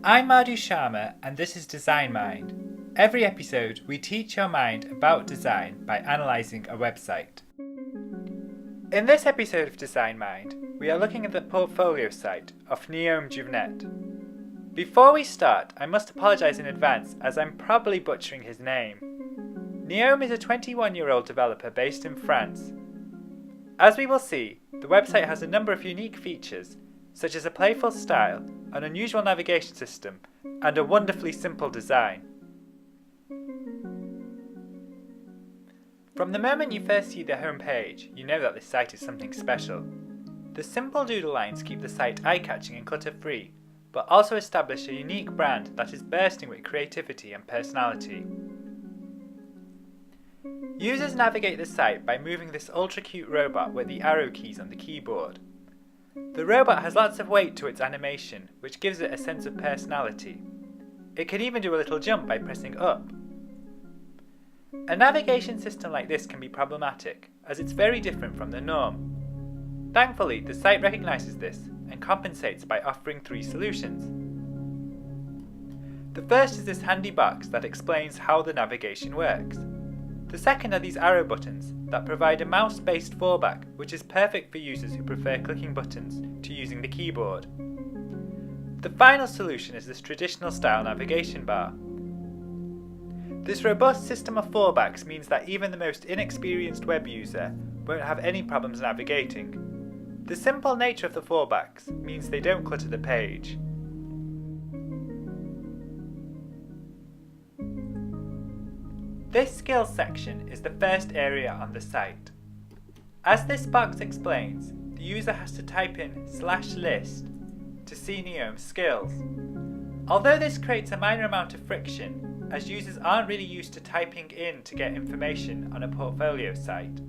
I'm Madhu Sharma and this is Design Mind. Every episode we teach your mind about design by analysing a website. In this episode of Design Mind, we are looking at the portfolio site of Guillaume Juvenet. Before we start, I must apologise in advance as I'm probably butchering his name. Guillaume is a 21-year-old developer based in France. As we will see, the website has a number of unique features, such as a playful style, an unusual navigation system, and a wonderfully simple design. From the moment you first see the home page, you know that this site is something special. The simple doodle lines keep the site eye-catching and clutter-free, but also establish a unique brand that is bursting with creativity and personality. Users navigate the site by moving this ultra-cute robot with the arrow keys on the keyboard. The robot has lots of weight to its animation, which gives it a sense of personality. It can even do a little jump by pressing up. A navigation system like this can be problematic, as it's very different from the norm. Thankfully, the site recognises this and compensates by offering 3 solutions. The first is this handy box that explains how the navigation works. The second are these arrow buttons that provide a mouse-based fallback, which is perfect for users who prefer clicking buttons to using the keyboard. The final solution is this traditional style navigation bar. This robust system of fallbacks means that even the most inexperienced web user won't have any problems navigating. The simple nature of the fallbacks means they don't clutter the page. This skills section is the first area on the site. As this box explains, the user has to type in /list to see Guillaume's skills. Although this creates a minor amount of friction, as users aren't really used to typing in to get information on a portfolio site,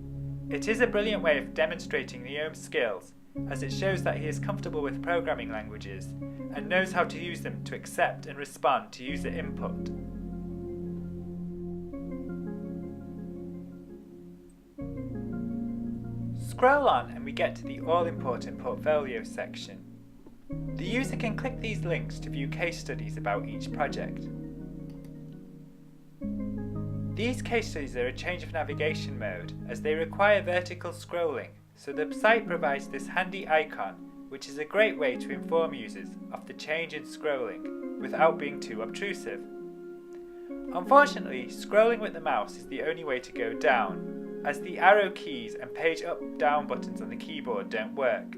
it is a brilliant way of demonstrating Guillaume's skills, as it shows that he is comfortable with programming languages and knows how to use them to accept and respond to user input. Scroll on and we get to the all-important portfolio section. The user can click these links to view case studies about each project. These case studies are a change of navigation mode as they require vertical scrolling, so the site provides this handy icon, which is a great way to inform users of the change in scrolling without being too obtrusive. Unfortunately, scrolling with the mouse is the only way to go down, as the arrow keys and page up-down buttons on the keyboard don't work.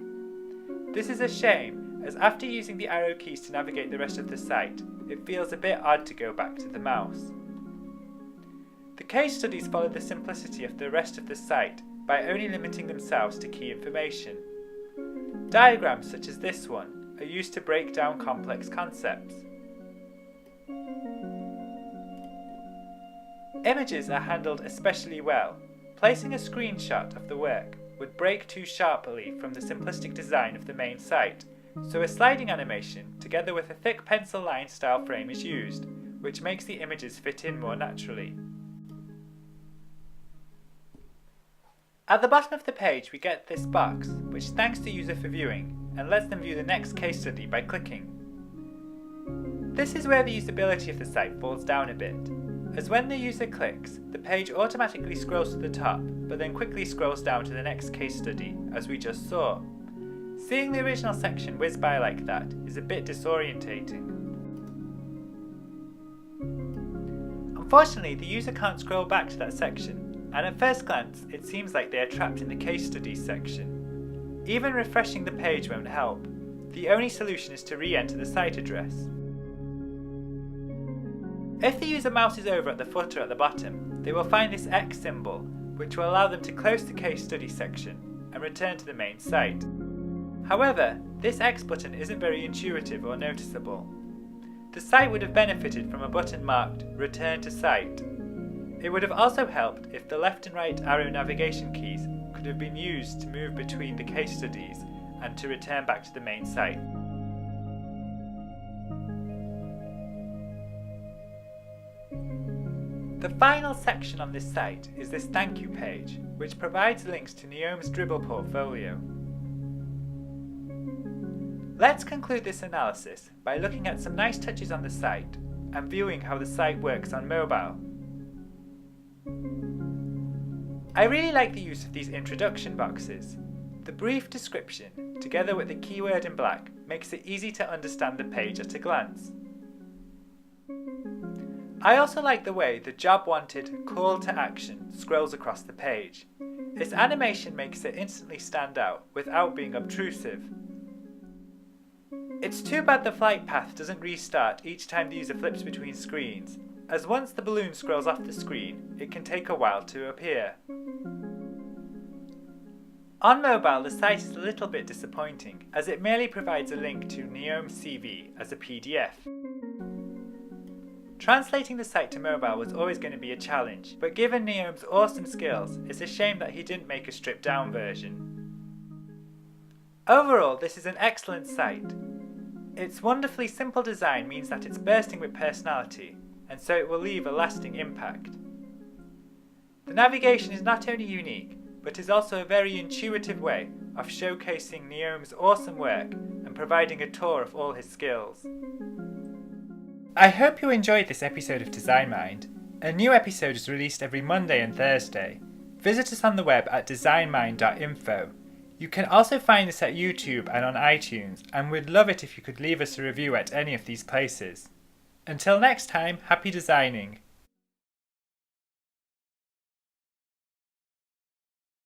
This is a shame, as after using the arrow keys to navigate the rest of the site, it feels a bit odd to go back to the mouse. The case studies follow the simplicity of the rest of the site by only limiting themselves to key information. Diagrams such as this one are used to break down complex concepts. Images are handled especially well. Placing a screenshot of the work would break too sharply from the simplistic design of the main site, so a sliding animation together with a thick pencil line style frame is used, which makes the images fit in more naturally. At the bottom of the page we get this box, which thanks the user for viewing, and lets them view the next case study by clicking. This is where the usability of the site falls down a bit, as when the user clicks, the page automatically scrolls to the top, but then quickly scrolls down to the next case study, as we just saw. Seeing the original section whiz by like that is a bit disorientating. Unfortunately, the user can't scroll back to that section, and at first glance, it seems like they are trapped in the case studies section. Even refreshing the page won't help. The only solution is to re-enter the site address. If the user mouses over at the footer at the bottom, they will find this X symbol, which will allow them to close the case study section and return to the main site. However, this X button isn't very intuitive or noticeable. The site would have benefited from a button marked Return to Site. It would have also helped if the left and right arrow navigation keys could have been used to move between the case studies and to return back to the main site. The final section on this site is this thank you page, which provides links to Guillaume's Dribble portfolio. Let's conclude this analysis by looking at some nice touches on the site and viewing how the site works on mobile. I really like the use of these introduction boxes. The brief description, together with the keyword in black, makes it easy to understand the page at a glance. I also like the way the job wanted call to action scrolls across the page. Its animation makes it instantly stand out without being obtrusive. It's too bad the flight path doesn't restart each time the user flips between screens, as once the balloon scrolls off the screen, it can take a while to appear. On mobile, the site is a little bit disappointing, as it merely provides a link to Guillaume's CV as a PDF. Translating the site to mobile was always going to be a challenge, but given Guillaume's awesome skills, it's a shame that he didn't make a stripped down version. Overall, this is an excellent site. Its wonderfully simple design means that it's bursting with personality, and so it will leave a lasting impact. The navigation is not only unique, but is also a very intuitive way of showcasing Guillaume's awesome work and providing a tour of all his skills. I hope you enjoyed this episode of Design Mind. A new episode is released every Monday and Thursday. Visit us on the web at designmind.info. You can also find us at YouTube and on iTunes, and we'd love it if you could leave us a review at any of these places. Until next time, happy designing!